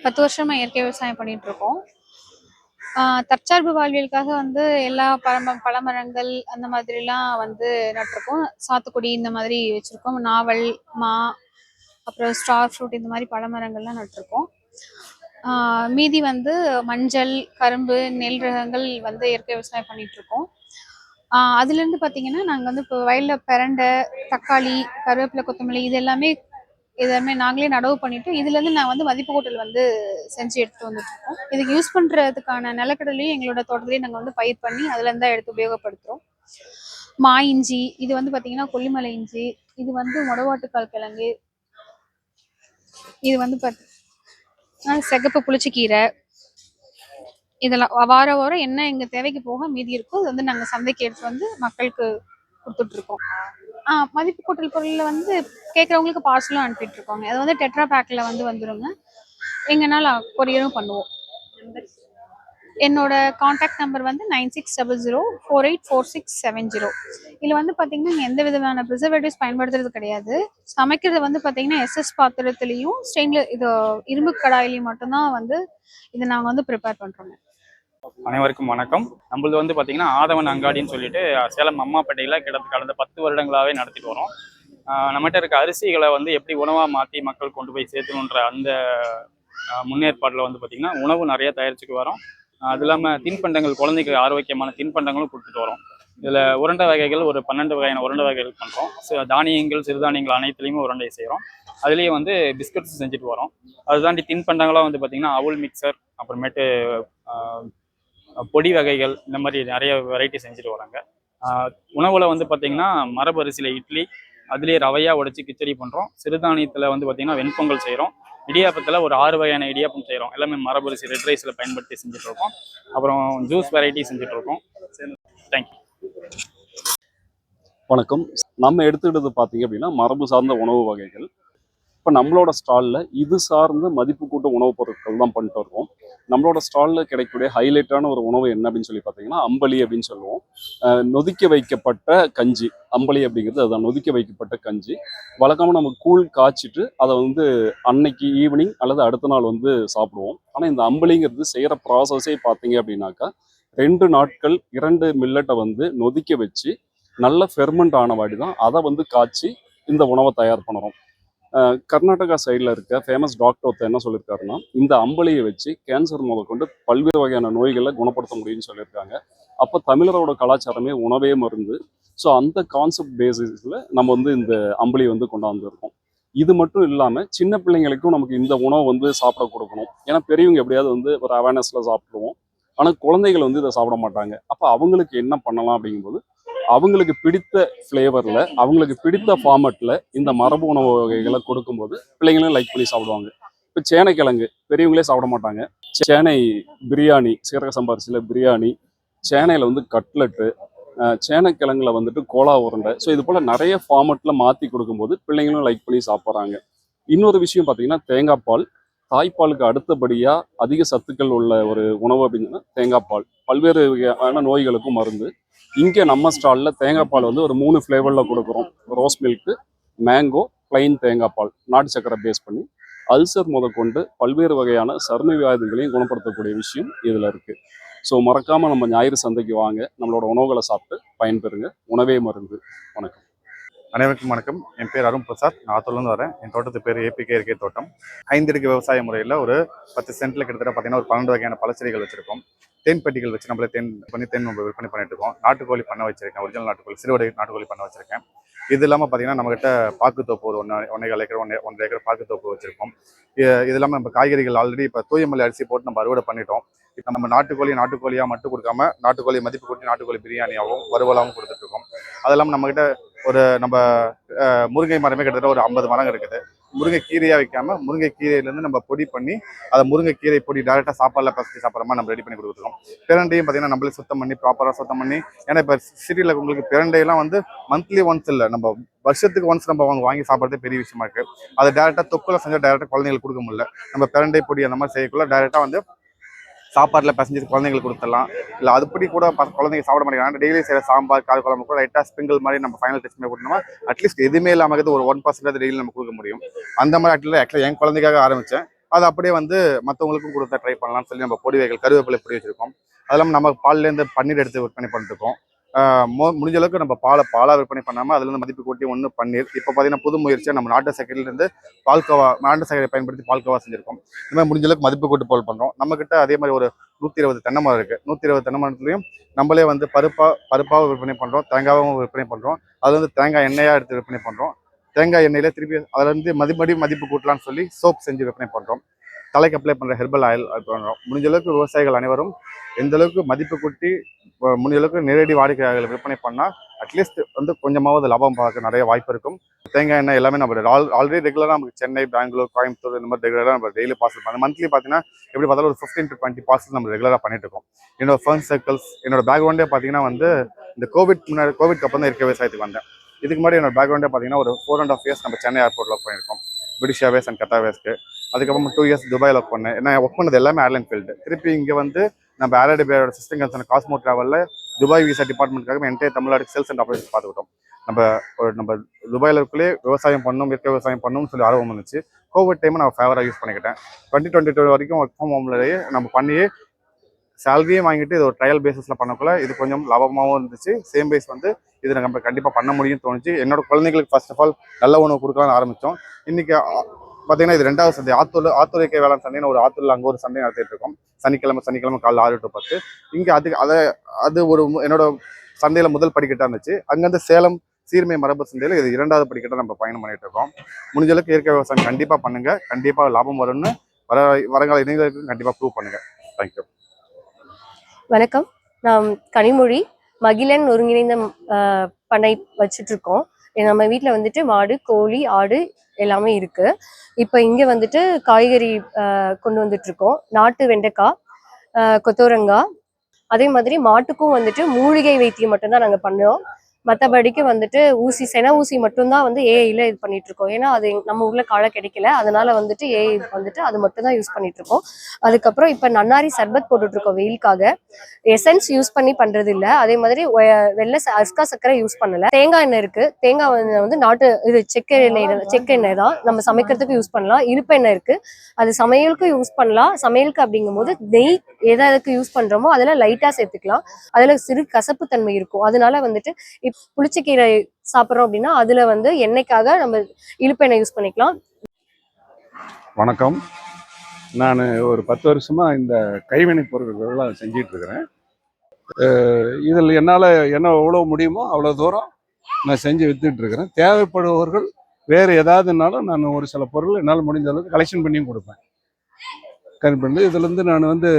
10 வருஷமாக இயற்கை விவசாயம் பண்ணிகிட்ருக்கோம். தற்சார்பு வாழ்வியலுக்காக வந்து எல்லா பழமரங்கள் அந்த மாதிரிலாம் வந்து நட்டிருக்கோம். சாத்துக்குடி இந்த மாதிரி வச்சுருக்கோம். நாவல், மா, அப்புறம் ஸ்டார் ஃப்ரூட் இந்த மாதிரி பழமரங்கள்லாம் நட்டிருக்கோம். மீதி வந்து மஞ்சள், கரும்பு, நெல் ரகங்கள் வந்து இயற்கை விவசாயம் பண்ணிகிட்ருக்கோம். அதுலேருந்து பார்த்தீங்கன்னா நாங்கள் வந்து இப்போ வயலில் பிரண்டை, தக்காளி, கருவேப்பிலை, கொத்தமல்லி இது எல்லாமே நாங்களே நடவு பண்ணிவிட்டு இதுலேருந்து நான் வந்து மதிப்பு கூட்டல் வந்து செஞ்சு எடுத்துகிட்டு வந்துட்டுருக்கோம். இதுக்கு யூஸ் பண்ணுறதுக்கான நிலக்கடலையும் எங்களோட தோட்டத்துலேயே நாங்கள் வந்து பயிர் பண்ணி அதுலேருந்து தான் எடுத்து உபயோகப்படுத்துகிறோம். மா இஞ்சி, இது வந்து பார்த்தீங்கன்னா கொல்லிமலை இஞ்சி, இது வந்து மொடவாட்டுக்கால் கிழங்கு, இது வந்து சிகப்பு புளிச்சக்கீரை, இதெல்லாம் வாரம் வாரம் என்ன எங்கள் தேவைக்கு போக மீதி இருக்கும். அது வந்து நாங்கள் சந்தைக்கு எடுத்து வந்து மக்களுக்கு கொடுத்துட்ருக்கோம். மதிப்பு கூட்டல் பொருளில் வந்து கேட்குறவங்களுக்கு பார்சலும் அனுப்பிட்டு இருக்கோங்க. அது வந்து டெட்ரா பேக்கில் வந்து வந்துடுங்க. எங்கனால கொரியரும் பண்ணுவோம். என்னோட காண்டாக்ட் நம்பர் வந்து 9600484670. இதில் வந்து பார்த்தீங்கன்னா எந்த விதமான ப்ரிசர்வேட்டிவ்ஸ் பயன்படுத்துறது கிடையாது. சமைக்கிறது வந்து பார்த்தீங்கன்னா SS பாத்திரத்துலேயும் இது இரும்பு கடாயிலையும் மட்டும்தான் வந்து இதை நாங்கள் வந்து ப்ரிப்பேர் பண்ணுறோங்க. அனைவருக்கும் வணக்கம். நம்மளது வந்து பார்த்தீங்கன்னா ஆதவன் அங்காடின்னு சொல்லிட்டு சேலம் அம்மாப்பேட்டையில் கடந்த 10 வருடங்களாகவே நடத்திட்டு வரோம். நம்மகிட்ட இருக்க அரிசிகளை வந்து எப்படி உணவாக மாற்றி மக்கள் கொண்டு போய் சேர்த்தணுன்ற அந்த முன்னேற்பாட்டில் வந்து பார்த்திங்கன்னா உணவு நிறைய தயாரிச்சுட்டு வரோம். அது இல்லாமல் தின்பண்டங்கள், குழந்தைக்கு ஆரோக்கியமான தின்பண்டங்களும் கொடுத்துட்டு வரோம். இதில் உருண்டை வகைகள் ஒரு 12 வகையான உருண்டை வகைகள் பண்ணுறோம். தானியங்கள், சிறுதானியங்கள் அனைத்துலேயுமே உருண்டை செய்கிறோம். அதுலேயே வந்து பிஸ்கட்ஸ் செஞ்சுட்டு வரோம். அது தாண்டி தின்பண்டங்களாக வந்து பார்த்திங்கன்னா அவுல் மிக்சர், அப்புறமேட்டு பொடி வகைகள், இந்த மாதிரி நிறைய வெரைட்டி செஞ்சுட்டு வராங்க. உணவில் வந்து பார்த்திங்கன்னா மரபு அரிசியில் இட்லி, அதுலேயே ரவையாக உடைச்சி கிச்சடி பண்ணுறோம். சிறுதானியத்தில் வந்து பார்த்திங்கன்னா வெண்பொங்கல் செய்கிறோம். இடியாப்பத்தில் ஒரு 6 வகையான இடியாப்பம் செய்கிறோம். எல்லாமே மரபு அரிசி ரெட் ரைஸில் பயன்படுத்தி செஞ்சுட்ருக்கோம். அப்புறம் ஜூஸ் வெரைட்டி செஞ்சுட்ருக்கோம். தேங்க்யூ. வணக்கம். நம்ம எடுத்துக்கிட்டது பார்த்தீங்க அப்படின்னா மரபு சார்ந்த உணவு வகைகள். இப்போ நம்மளோட ஸ்டாலில் இது சார்ந்த மதிப்பு கூட்ட உணவுப் பொருட்கள் தான் பண்ணிட்டு இருக்கோம். நம்மளோட ஸ்டாலில் கிடைக்கக்கூடிய ஹைலைட்டான ஒரு உணவு என்ன அப்படின்னு சொல்லி பார்த்தீங்கன்னா அம்பலி அப்படின்னு சொல்லுவோம். நொதிக்க வைக்கப்பட்ட கஞ்சி. அம்பலி அப்படிங்கிறது அதுதான், நொதிக்க வைக்கப்பட்ட கஞ்சி. வழக்கமாக நம்ம கூழ் காய்ச்சிட்டு அதை வந்து அன்னைக்கு ஈவினிங் அல்லது அடுத்த நாள் வந்து சாப்பிடுவோம். ஆனால் இந்த அம்பலிங்கிறது செய்கிற ப்ராசஸே பார்த்தீங்க அப்படின்னாக்கா 2 நாட்கள் 2 மில்லட்டை வந்து நொதிக்க வச்சு நல்ல ஃபெர்மெண்ட் ஆன வாடி தான் அதை வந்து காய்ச்சி இந்த உணவை தயார் பண்ணுறோம். கர்நாடகா சைடில் இருக்க ஃபேமஸ் டாக்டர் ஒருத்தர் என்ன சொல்லியிருக்காருன்னா, இந்த அம்பலியை வச்சு கேன்சர் முதற்கொண்டு பல்வேறு வகையான நோய்களை குணப்படுத்த முடியும்னு சொல்லியிருக்காங்க. அப்போ தமிழரோட கலாச்சாரமே உணவே மருந்து. ஸோ அந்த கான்செப்ட் பேசிஸில் நம்ம வந்து இந்த அம்பலியை வந்து கொண்டாந்துருக்கோம். இது மட்டும் இல்லாமல் சின்ன பிள்ளைங்களுக்கும் நமக்கு இந்த உணவை வந்து சாப்பிட கொடுக்கணும். ஏன்னா பெரியவங்க எப்படியாவது வந்து ஒரு அவேர்னஸில் சாப்பிடுவோம். ஆனால் குழந்தைகள் வந்து இதை சாப்பிட மாட்டாங்க. அப்போ அவங்களுக்கு என்ன பண்ணலாம் அப்படிங்கும்போது, அவங்களுக்கு பிடித்த ஃப்ளேவரில் அவங்களுக்கு பிடித்த ஃபார்மட்டில் இந்த மரபு உணவு வகைகளை கொடுக்கும்போது பிள்ளைங்களும் லைக் பண்ணி சாப்பிடுவாங்க. இப்போ சேனைக்கிழங்கு பெரியவங்களே சாப்பிட மாட்டாங்க. சேனை பிரியாணி, சீரக சம்பா அரிசியில் பிரியாணி, சேனையில் வந்து கட்லெட்டு, சேனைக்கிழங்குல வந்துட்டு கோலா உருண்டை. ஸோ இது போல் நிறைய ஃபார்மட்டில் மாற்றி கொடுக்கும்போது பிள்ளைங்களும் லைக் பண்ணி சாப்பிட்றாங்க. இன்னொரு விஷயம் பார்த்தீங்கன்னா தேங்காய் பால். தாய்ப்பாலுக்கு அடுத்தபடியாக அதிக சத்துக்கள் உள்ள ஒரு உணவு அப்படின்னா தேங்காய் பால். பல்வேறு வகையான நோய்களுக்கும் மருந்து. இங்கே நம்ம ஸ்டாலில் தேங்காய் பால் வந்து ஒரு 3 ஃப்ளேவரில் கொடுக்குறோம். ரோஸ் மில்க்கு, மேங்கோ, பிளைன் தேங்காய் பால், நாட்டு சக்கரை பேஸ் பண்ணி அல்சர் முதற்கொண்டு பல்வேறு வகையான சரும வியாதிகளையும் குணப்படுத்தக்கூடிய விஷயம் இதில் இருக்குது. ஸோ மறக்காமல் நம்ம ஞாயிறு சந்தைக்கு வாங்க, நம்மளோட உணவுகளை சாப்பிட்டு பயன்பெறுங்க. உணவே மருந்து. வணக்கம். அனைவருக்கும் வணக்கம். என் பேர் அருண் பிரசாத். நான் ஆத்தூர்லேருந்து வரேன். என் தோட்டத்து பேர் ஏபிகே இயற்கை தோட்டம். 5 அடுக்கு விவசாய முறையில் ஒரு 10 சென்ட்டில் கிட்டத்தட்ட பார்த்தீங்கன்னா ஒரு 12 வகையான பழச்செடிகள் வச்சுருக்கோம். தேன் பெட்டிகள் வச்சு நம்மளே தேன் நம்ம விற்பனை பண்ணிட்டு இருக்கோம். நாட்டுக்கோழி பண்ண வச்சிருக்கேன். ஒரிஜினல் நாட்டுக்கோழி, சிறுவடை நாட்டுக்கோழி பண்ண வச்சிருக்கேன். இது இல்லாமல் பார்த்தீங்கன்னா நம்மகிட்ட பாக்குத்தோப்பு ஒரு 1.25 ஏக்கர் 1.5 ஏக்கர் பாக்குத்தோப்பு வச்சிருக்கோம். இது இல்லாமல் நம்ம காய்கறிகள் ஆல்ரெடி இப்போ தூயமல்லி அரிசி போட்டு நம்ம அறுவடை பண்ணிட்டோம். இப்போ நம்ம நாட்டுக்கோழியாக மட்டும் கொடுக்காம நாட்டுக்கோழி மதிப்பு கூட்டி நாட்டுக்கோழி பிரியாணியாகவும் வறுவலாகவும் கொடுத்துட்ருக்கோம். அது இல்லாமல் நம்மகிட்ட ஒரு நம்ம முருங்கை மரமே கிட்டத்தட்ட ஒரு 50 மரம் இருக்குது. முருங்கை கீரையாக வைக்காமல் முருங்கை கீரையிலேருந்து நம்ம பொடி பண்ணி அதை முருங்கை கீரை பொடி டேரெக்டாக சாப்பாடில் பசங்க சாப்பிட்ற மாதிரி நம்ம ரெடி பண்ணி கொடுத்துருக்கோம். பிரண்டையும் பார்த்தீங்கன்னா நம்மளே சுத்தம் பண்ணி ப்ராப்பராக சுத்தம் பண்ணி, ஏன்னா இப்போ சிட்டியில் உங்களுக்கு பிரண்டையெல்லாம் வந்து மந்த்லி ஒன்ஸ் இல்லை, நம்ம வருஷத்துக்கு ஒன்ஸ் நம்ம வாங்கி சாப்பிட்றதே பெரிய விஷயமா இருக்குது. அதை டேரெக்டாக தொக்குல செஞ்சால் டேரெக்டாக குழந்தைங்களுக்கு கொடுக்க முடியல. நம்ம பிரண்டை பொடி அந்த மாதிரி செய்யக்குள்ள டேரெக்டாக வந்து சாப்பாட்டில் பசஞ்சு குழந்தைங்களுக்கு கொடுத்துடலாம். இல்லை அதுபடி கூட குழந்தைங்க சாப்பிட மாட்டேங்கிறாங்க. டெய்லி செய்கிற சாம்பார் கார குழம்பு கூட லைட்டாக ஸ்ப்ரிங்கிள் மாதிரி நம்ம ஃபைனல் டச் பண்ணி கொடுத்தோம்னா அட்லீஸ்ட் எதுவுமே இல்லாமல் ஒரு 1% டெய்லி நம்ம கொடுக்க முடியும். அந்த மாதிரி ஆக்சுவலாக என் குழந்தைக்காக ஆரம்பித்தேன். அது அப்படியே வந்து மற்றவங்களுக்கும் கொடுத்தா ட்ரை பண்ணலாம்னு சொல்லி நம்ம பொடி வகைகள் கருவேப்பிலை பொடி வச்சுருக்கோம். அது இல்லாமல் நம்ம பால்லேருந்து பன்னீர் எடுத்து விற்பனை பண்ணிட்டுருக்கோம். முடிஞ்ச அளவுக்கு நம்ம பாலாக விற்பனை பண்ணாமல் அதுலேருந்து மதிப்பு கூட்டி ஒன்று பன்னீர். இப்போ பார்த்தீங்கன்னா புது முயற்சியாக நம்ம நாட்டு சர்க்கரையிலேருந்து பால்கோவா, நாட்டு சர்க்கரை பயன்படுத்தி பால்கோவா செஞ்சுருக்கோம். இந்த மாதிரி முடிஞ்ச அளவுக்கு மதிப்பு கூட்டு போல் பண்ணுறோம். நம்மக்கிட்ட அதே மாதிரி ஒரு 120 தென்னை மரம் இருக்குது. 120 தென்னை மரத்துலையும் நம்மளே வந்து பருப்பாகவும் விற்பனை பண்ணுறோம், தேங்காவும் விற்பனை பண்ணுறோம். அதில் வந்து தேங்காய் எண்ணெயாக எடுத்து விற்பனை பண்ணுறோம். தேங்காய் எண்ணெயில் திருப்பி அதிலேருந்து மதிப்பு கூட்டலான்னு சொல்லி சோப் செஞ்சு விற்பனை பண்ணுறோம். தலைக்கு அப்ளை பண்ணுற ஹெர்பல் ஆயில் பண்ணுறோம். முடிஞ்ச அளவுக்கு விவசாயிகள் அனைவரும் எந்த அளவுக்கு மதிப்பு கூட்டி முடிஞ்ச அளவுக்கு நேரடி வாடிக்கையாளர்களை விற்பனை பண்ணால் அட்லீஸ்ட் வந்து கொஞ்சமாவது லாபம் பார்க்க நிறைய வாய்ப்பு இருக்கும். தேங்காய் எண்ணெய் எல்லாமே நம்ம ஆல்ரெடி ரெகுலராக நமக்கு சென்னை, பெங்களூர், கோயம்புத்தூர் இந்த மாதிரி ரெகுலராக நம்ம டெய்லி பார்சல் பண்ணோம். மந்த்லி பார்த்தீங்கன்னா எப்படி பார்த்தாலும் ஒரு 15 to 20 பார்சல் நம்ம ரெகுலராக பண்ணிட்டு இருக்கோம். என்னோட ஃப்ரெண்ட்ஸ் சர்க்கிள்ஸ், என்னோட பேக்ரவுண்டே பார்த்தீங்கன்னா வந்து இந்த கோவிட்க்கு அப்புறம் தான் இருக்க விவசாயத்துக்கு வந்தேன். இதுக்கு முன்னாடி என்னோட பேக்ரவுண்டே பார்த்தீங்கன்னா ஒரு 4.5 years நம்ம சென்னை ஏர்போர்ட்டில் ஒர்க் பண்ணியிருக்கோம். பிரிட்டிஷ் ஏர்வேஸ் அண்ட் கத்தார் ஏர்வேஸ்க்கு. அதுக்கப்புறம் 2 years துபாயில் ஒர்க் பண்ணேன். நான் ஒர்க் பண்ணது எல்லாமே ஏர்லைன் ஃபீல்டு. திருப்பி இங்கே வந்து நம்ம ஏர்லைன் சிஸ்டம் கன்சர்ன் காஸ்மோ ட்ராவலில் துபாய் விசா டிபார்ட்மெண்ட்டுக்காக entire Tamil Nadu sales and operations பார்த்துக்கிட்டோம். நம்ம துபாயில் இருக்குள்ளே விவசாயம் பண்ணணும், இயற்கை விவசாயம் பண்ணணும்னு சொல்லி ஆர்வம் இருந்துச்சு. கோவிட் டைம் நான் ஃபேவராக யூஸ் பண்ணிக்கிட்டேன். 2022 வரைக்கும் ஒர்க் ஃப்ரம் ஹோம்லேயே நம்ம பண்ணி சேலரியும் வாங்கிட்டு இது ஒரு ட்ரையல் பேசிஸில் பண்ணக்குள்ள இது கொஞ்சம் லாபமாகவும் இருந்துச்சு. சேம் பேஸ் வந்து இது நம்ம கண்டிப்பாக பண்ண முடியும்னு தோணுச்சு. என்னோட குழந்தைங்களுக்கு ஃபர்ஸ்ட் ஆஃப் ஆல் நல்ல உணவு கொடுக்கலான்னு ஆரம்பித்தோம். இன்றைக்கி பார்த்தீங்கன்னா இது 2வது சந்தை. ஆத்தூர் இயற்கை வேளாண் சந்தைன்னு ஒரு ஆத்தூரில் அங்கே ஒரு சந்தை நடத்திட்டு இருக்கோம். சனிக்கிழமை காலைல 6 to 10. இங்கே அது ஒரு என்னோட சந்தையில் முதல் படிக்கட்டாக இருந்துச்சு. அங்கேருந்து சேலம் சீர்மை மரபு சந்தையில் இது 2வது படிக்கட்டாக நம்ம பயணம் பண்ணிட்டு இருக்கோம். முடிஞ்ச அளவுக்கு இயற்கை விவசாயம் கண்டிப்பாக பண்ணுங்க, கண்டிப்பாக லாபம் வரும்னு வருங்கால இளைஞர்களுக்கு கண்டிப்பாக ப்ரூவ் பண்ணுங்க. தேங்க்யூ. வணக்கம். நான் கனிமொழி. மகிழன் ஒருங்கிணைந்த பண்ணை வச்சுட்டு இருக்கோம். நம்ம வீட்டில் வந்துட்டு மாடு, கோழி, ஆடு எல்லாமே இருக்கு. இப்போ இங்கே வந்துட்டு காய்கறி கொண்டு வந்துட்டு இருக்கோம். நாட்டு வெண்டைக்காய், கொத்தவரங்காய், அதே மாதிரி மாட்டுக்கும் வந்துட்டு மூலிகை வைத்தியம் மட்டும்தான் நாங்கள் பண்ணோம். மற்றபடிக்கு வந்துட்டு சென ஊசி மட்டும்தான் வந்து ஏஐல இது பண்ணிட்டு இருக்கோம். ஏன்னா அது நம்ம ஊர்ல காலை கிடைக்கல, அதனால வந்துட்டு ஏஐ வந்துட்டு அது மட்டும் தான் யூஸ் பண்ணிட்டு இருக்கோம். அதுக்கப்புறம் இப்ப நன்னாரி சர்பத் போட்டுட்டு இருக்கோம் வெயிலுக்காக. எசன்ஸ் யூஸ் பண்ணி பண்றது இல்ல. அதே மாதிரி வெள்ளை அஸ்கா சர்க்கரை யூஸ் பண்ணல. தேங்காய் எண்ணெய் இருக்கு. தேங்காய் எண்ணெய் வந்து நாட்டு இது செக்கெண்ணெய் தான் நம்ம சமைக்கிறதுக்கு யூஸ் பண்ணலாம். இனிப்பு எண்ணெய் இருக்கு, அது சமையலுக்கு யூஸ் பண்ணலாம். சமையலுக்கு அப்படிங்கும்போது நெய் எதுக்கு யூஸ் பண்றோமோ அதெல்லாம் லைட்டா சேர்த்துக்கலாம். அதுல சிறு கசப்பு தன்மை இருக்கும். அதனால வந்துட்டு புளிச்சக்கீரை சாப்பிட்றோம் அப்படின்னா அதுல வந்து எண்ணெய்க்காக நம்ம இழுப்பு எண்ணெய் யூஸ் பண்ணிக்கலாம். வணக்கம். நான் ஒரு 10 வருஷமா இந்த கைவினைப் பொருட்கள்லாம் செஞ்சிட்டு இருக்கிறேன். இதில் என்னால் என்ன எவ்வளோ முடியுமோ அவ்வளோ தூரம் நான் செஞ்சு வித்துட்டு இருக்கிறேன். தேவைப்படுபவர்கள் வேறு ஏதாவதுனாலும் நான் ஒரு சில பொருள் என்னால் முடிஞ்ச அளவுக்கு கலெக்ஷன் பண்ணியும் கொடுப்பேன். பண்ணி இதுலேருந்து நான் வந்து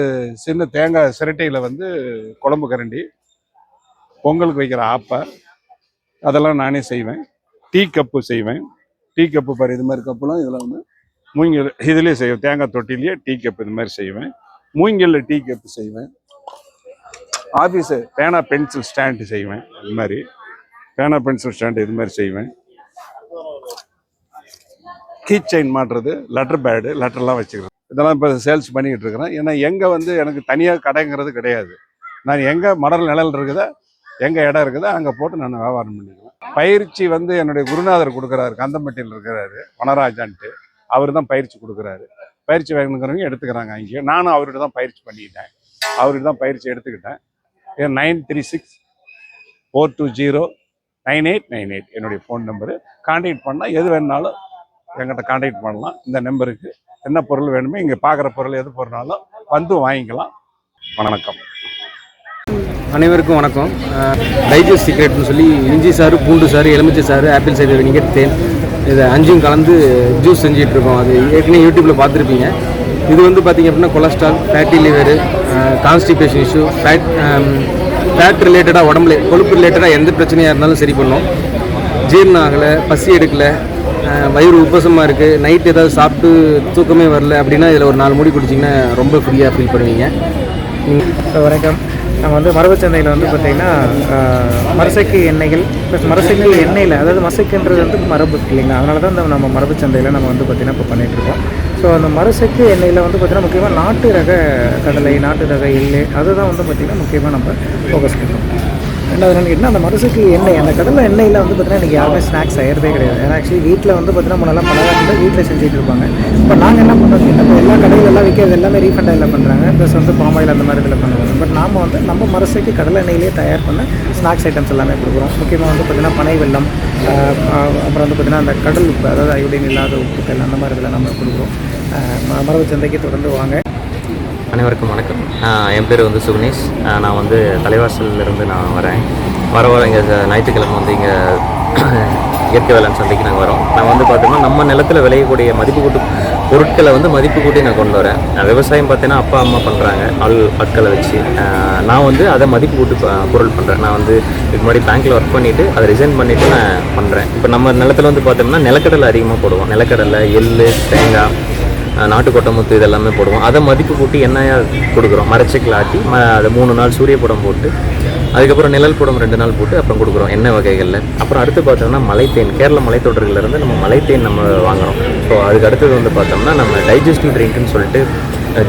சின்ன தேங்காய் சிரட்டையில் வந்து குழம்பு கரண்டி, பொங்கலுக்கு வைக்கிற ஆப்பை அதெல்லாம் நானே செய்வேன். டீ கப்பு செய்வேன். டீ கப்பு பாரு, இது மாதிரி கப்புலாம் இதில் வந்து மூங்கில் இதுலேயே செய்வேன். தேங்காய் தொட்டிலேயே டீ கப் இது மாதிரி செய்வேன். மூங்கிலில் டீ கப்பு செய்வேன். ஆஃபீஸு பேனா பென்சில் ஸ்டாண்டு செய்வேன். இது மாதிரி பேனா பென்சில் ஸ்டாண்டு இது மாதிரி செய்வேன். கீ செயின் மாட்டுறது, லெட்டர் பேடு, லெட்டர்லாம் வச்சுக்கிறேன். இதெல்லாம் இப்போ சேல்ஸ் பண்ணிக்கிட்டு இருக்கிறேன். ஏன்னா எங்கே வந்து எனக்கு தனியாக கடைங்கிறது கிடையாது. நான் எங்கே மடல் நிழல் இருக்குதோ, எங்கே இடம் இருக்குதோ அங்கே போட்டு நான் வியாபாரம் பண்ணிக்குவேன். பயிற்சி வந்து என்னுடைய குருநாதர் கொடுக்குறாரு, கந்தம்பட்டியில் இருக்கிறாரு வனராஜான்ட்டு. அவர் தான் பயிற்சி கொடுக்குறாரு. பயிற்சி வேணுங்கிறவங்க எடுத்துக்கிறாங்க. அங்கேயே நானும் அவர்கிட்ட தான் பயிற்சி பண்ணிக்கிட்டேன். அவர்கிட்ட தான் பயிற்சி எடுத்துக்கிட்டேன். 936-420-9898 என்னுடைய ஃபோன் நம்பரு. கான்டாக்ட் பண்ணால் எது வேணுனாலும் என்கிட்ட கான்டாக்ட் பண்ணலாம். இந்த நம்பருக்கு என்ன பொருள் வேணுமோ, இங்கே பார்க்குற பொருள் எது பொருளாலும் வந்து வாங்கிக்கலாம். வணக்கம். அனைவருக்கும் வணக்கம். டைஜஸ்ட் சீக்ரெட்னு சொல்லி இஞ்சி சாறு, பூண்டு சாறு, எலுமிச்சை சாறு, ஆப்பிள் சைடர் வினிகர், தேன், இதை 5ம் கலந்து ஜூஸ் செஞ்சிட்ருக்கோம். அது ஏற்கனவே யூடியூப்பில் பார்த்துருப்பீங்க. இது வந்து பார்த்திங்க அப்படின்னா cholesterol, fatty liver, constipation issue, fat ரிலேட்டடாக உடம்புல கொழுப்பு ரிலேட்டடாக எந்த பிரச்சனையாக இருந்தாலும் சரி பண்ணும். ஜீரணம் ஆகலை, பசி எடுக்கலை, வயிறு உப்பசமாக இருக்குது, நைட் ஏதாவது சாப்பிட்டு தூக்கமே வரல அப்படின்னா இதில் ஒரு 4 மூடி குடிச்சிங்கன்னா ரொம்ப ஃப்ரீயாக ஃபீல் பண்ணுவீங்க. வணக்கம். நம்ம வந்து மரபுச்சந்தையில் வந்து பார்த்திங்கன்னா மரசைக்கு எண்ணெய்கள் ப்ளஸ் மரசைக்கு எண்ணெயில், அதாவது மரசைக்குன்றது வந்து மரபு இல்லைங்களா, அதனால தான் நம்ம மரபுச்சந்தையில் நம்ம வந்து பார்த்திங்கன்னா இப்போ பண்ணிகிட்ருக்கோம். ஸோ அந்த மரசைக்கு எண்ணெயில் வந்து பார்த்திங்கன்னா முக்கியமாக நாட்டு ரக கடலை, நாட்டு ரக எள்ளு, அதுதான் வந்து பார்த்திங்கன்னா முக்கியமாக நம்ம ஃபோக்கஸ் பண்ணுறோம். ரெண்டாவது என்னென்னு கேட்டால் அந்த மரசைக்கு எண்ணெய், அந்த கடலை எண்ணெயில் வந்து பார்த்திங்கன்னா எனக்கு யாருமே ஸ்நாக்ஸ் செய்கிறதே கிடையாது. ஏன்னா ஆக்சுவலி வீட்டில் வந்து பார்த்திங்கன்னா முன்னெல்லாம் பலகாரம் வீட்டில் செஞ்சுட்டு இருப்பாங்க. இப்போ நாங்கள் என்ன பண்ணுறோம் கேட்டால் இப்போ எல்லா கடையிலெல்லாம் விற்கிறது எல்லாமே ரீஃபண்ட் ஆயில் பண்ணுறாங்க, ப்ளஸ் வந்து பாமாயில் அந்த மாதிரி இதில் பண்ணுவாங்க. பட் நாம் வந்து நம்ம மரசைக்கு கடலை எண்ணெயிலே தயார் பண்ண ஸ்நாக்ஸ் ஐட்டம்ஸ் எல்லாமே கொடுக்குறோம். முக்கியமாக வந்து பார்த்திங்கன்னா பனை வெல்லம், அப்புறம் வந்து பார்த்திங்கன்னா அந்த கடல் உப்பு, அதாவது அயோடின் இல்லாத உப்புக்கள், அந்த மாதிரி இதில் நம்ம கொடுக்குறோம். மரபு சந்தைக்கு தொடர்ந்து வாங்க. அனைவருக்கும் வணக்கம். என் பேர் வந்து சுகுனேஷ். நான் வந்து தலைவாசலிருந்து நான் வரேன். வர இங்கே ஞாயிற்றுக்கிழமை வந்து இங்கே இயற்கை வேளாண் சந்தைக்கு நாங்கள் வரோம். நான் வந்து பார்த்தோம்னா நம்ம நிலத்தில் விளையக்கூடிய மதிப்பு கூட்டு பொருட்களை வந்து மதிப்பு கூட்டி நான் கொண்டு வரேன். விவசாயம் பார்த்தீங்கன்னா அப்பா அம்மா பண்ணுறாங்க ஆட்களை வச்சு. நான் வந்து அதை மதிப்பு கூட்டு பொருள் பண்ணுறேன். நான் வந்து இதுக்கு முன்னாடி பேங்க்கில் ஒர்க் பண்ணிவிட்டு அதை ரிசைன் பண்ணிவிட்டு நான் பண்ணுறேன். இப்போ நம்ம நிலத்தில் வந்து பார்த்தோம்னா நிலக்கடலை அதிகமாக போடுவோம். நிலக்கடலை, எள்ளு, தேங்காய், நாட்டு கொட்டமுத்து இதெல்லாமே போடுவோம். அதை மதிப்பு கூட்டி எண்ணெயாக கொடுக்குறோம். மரச்செக்கில் ஆட்டி அதை 3 நாள் சூரிய படம் போட்டு, அதுக்கப்புறம் நிழல் படம் 2 நாள் போட்டு அப்புறம் கொடுக்குறோம் எண்ணெய் வகைகளில். அப்புறம் அடுத்து பார்த்தோம்னா மலைத்தேன், கேரள மலைத்தொடர்களிலேருந்து நம்ம மலைத்தேன் நம்ம வாங்குகிறோம். ஸோ அதுக்கு அடுத்தது வந்து பார்த்தோம்னா நம்ம டைஜஸ்டிவ் ட்ரிங்க்னு சொல்லிட்டு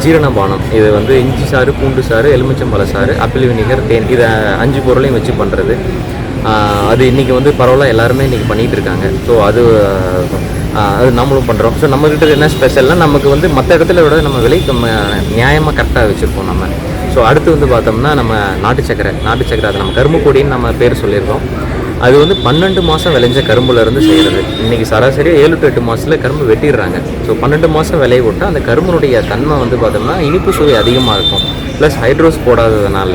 ஜீரணபானம், இது வந்து இஞ்சி சாறு, பூண்டு சாறு, எலுமிச்சம்பழ சாறு, ஆப்பிள் வினிகர், தேன், இதை 5 பொருளையும் வச்சு பண்ணுறது. அது இன்றைக்கி வந்து பரவாயில்ல எல்லாருமே இன்றைக்கி பண்ணிகிட்டு இருக்காங்க. ஸோ அது நம்மளும் பண்ணுறோம். ஸோ நம்மக்கிட்ட என்ன ஸ்பெஷல்னால் நமக்கு வந்து மற்ற இடத்துல விட நம்ம விலை நியாயமாக கரெக்டாக வச்சுருப்போம் நம்ம. ஸோ அடுத்து வந்து பார்த்தோம்னா நம்ம நாட்டு சக்கரை அது நம்ம கரும்பு கொடின்னு நம்ம பேர் சொல்லியிருக்கோம். அது வந்து 12 மாதம் விளைஞ்ச கரும்புலேருந்து செய்கிறது. இன்றைக்கி சராசரியாக 7 to 8 மாதத்தில் கரும்பு வெட்டிடுறாங்க. ஸோ 12 மாதம் விளைய விட்டால் அந்த கரும்புனுடைய தன்மை வந்து பார்த்தோம்னா இனிப்பு சுவை அதிகமாக இருக்கும். ப்ளஸ் ஹைட்ரோஸ் போடாததுனால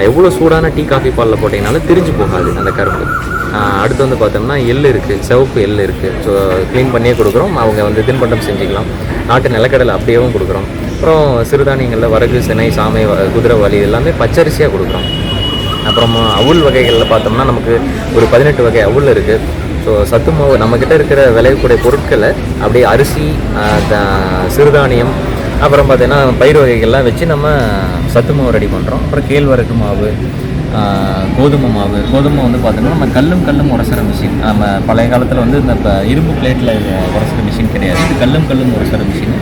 எவ்வளோ சூடான டீ, காஃபி பாலில் போட்டிங்கனாலும் திரிஞ்சு போகாது அந்த கரும்பு. அடுத்து வந்து பார்த்தோம்னா எள் இருக்குது, சிவப்பு எள் இருக்குது. ஸோ க்ளீன் பண்ணியே கொடுக்குறோம். அவங்க வந்து தின்பண்டம் செஞ்சுக்கலாம். நாட்டு நிலக்கடலை அப்படியேவும் கொடுக்குறோம். அப்புறம் சிறுதானியங்களில் வரகு, சினை, சாமை, குதிரைவாளி எல்லாமே பச்சரிசியாக கொடுக்குறோம். அப்புறம் அவுள் வகைகளில் பார்த்தோம்னா நமக்கு ஒரு 18 வகை அவுள் இருக்குது. ஸோ சத்து மாவு நம்மக்கிட்ட இருக்கிற விளையக்கூடிய பொருட்களை அப்படியே அரிசி, சிறுதானியம், அப்புறம் பார்த்தீங்கன்னா பயிர் வகைகள்லாம் வச்சு நம்ம சத்து மாவு ரெடி பண்ணுறோம். அப்புறம் கேழ்வரகு மாவு, கோதுமை மாவு. கோதுமை வந்து பார்த்தோம்னா நம்ம கல்லும் உரசுற மிஷின். நம்ம பழைய காலத்தில் வந்து இந்த இப்போ இரும்பு பிளேட்டில் உரசுற மிஷின் கிடையாது. இது கல்லும் உரசுற மிஷின்.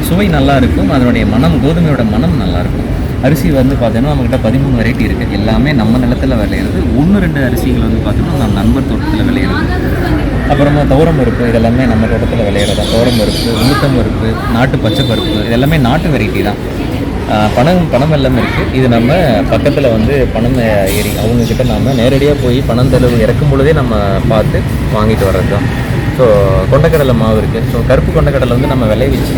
சுவை நல்லா இருக்கும், அதனுடைய மனம், கோதுமையோட மனம் நல்லாயிருக்கும். அரிசி வந்து பார்த்தோன்னா நம்மக்கிட்ட 13 வெரைட்டி இருக்குது. எல்லாமே நம்ம நிலத்தில் விளையிறது. 1-2 அரிசிகள் வந்து பார்த்தோம்னா நம்ம நண்பர் தோட்டத்தில் விளையிறது. அப்புறமா துவரம் பருப்பு, இதெல்லாமே நம்ம தோட்டத்தில் விளையிறதா. துவரம் பருப்பு, உளுத்தம் பருப்பு, நாட்டு பச்சை பருப்பு, இதெல்லாமே நாட்டு வெரைட்டி தான். பணம் எல்லாம் இருக்குது. இது நம்ம பக்கத்தில் வந்து பணம் ஏறி அவங்கக்கிட்ட நம்ம நேரடியாக போய் பணம் தெளிவு இறக்கும் பொழுதே நம்ம பார்த்து வாங்கிட்டு வர்றது தான். ஸோ கொண்டக்கடலை மாவு இருக்குது. ஸோ கருப்பு கொண்டக்கடலை வந்து நம்ம விளைவிச்சு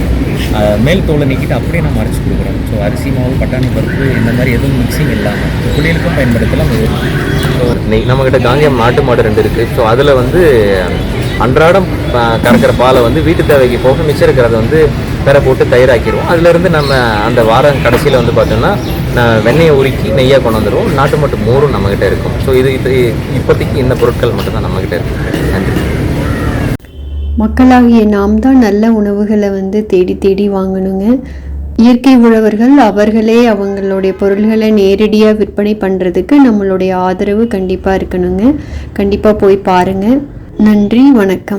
மேல் தோலை நீக்கிட்டு அப்படியே நம்ம அரைச்சி கொடுக்குறோம். ஸோ அரிசி மாவு, பட்டாணி பருப்பு இந்த மாதிரி எதுவும் மிக்சிங் இல்லாமல் குளியலுக்கும் பயன்படுத்தலாம். ஸோ நம்மக்கிட்ட காங்கேயம் நாட்டு மாடு 2 இருக்குது. ஸோ அதில் வந்து அன்றாடம் கறக்கிற பாலை வந்து வீட்டு தேவைக்கு போக மிச்சம் இருக்கிறத வந்து பெற போட்டு தயிராக்கிடுவோம். அதுலேருந்து நம்ம அந்த வாரம் கடைசியில் வந்து பார்த்தோம்னா வெண்ணெயை உருக்கி நெய்யாக கொண்டு வந்துடுவோம். நாட்டு மாட்டு மோரும் நம்மக்கிட்ட இருக்கும். ஸோ இது இப்போதைக்கு இந்த பொருட்கள் மட்டும்தான் நம்மக்கிட்ட இருக்கும். நன்றி. மக்களாகிய நாம் தான் நல்ல உணவுகளை வந்து தேடி வாங்கணுங்க. இயற்கை உழவர்கள் அவர்களே அவங்களுடைய பொருள்களை நேரடியாக விற்பனை பண்ணுறதுக்கு நம்மளுடைய ஆதரவு கண்டிப்பாக இருக்கணுங்க. கண்டிப்பாக போய் பாருங்கள். நன்றி, வணக்கம்.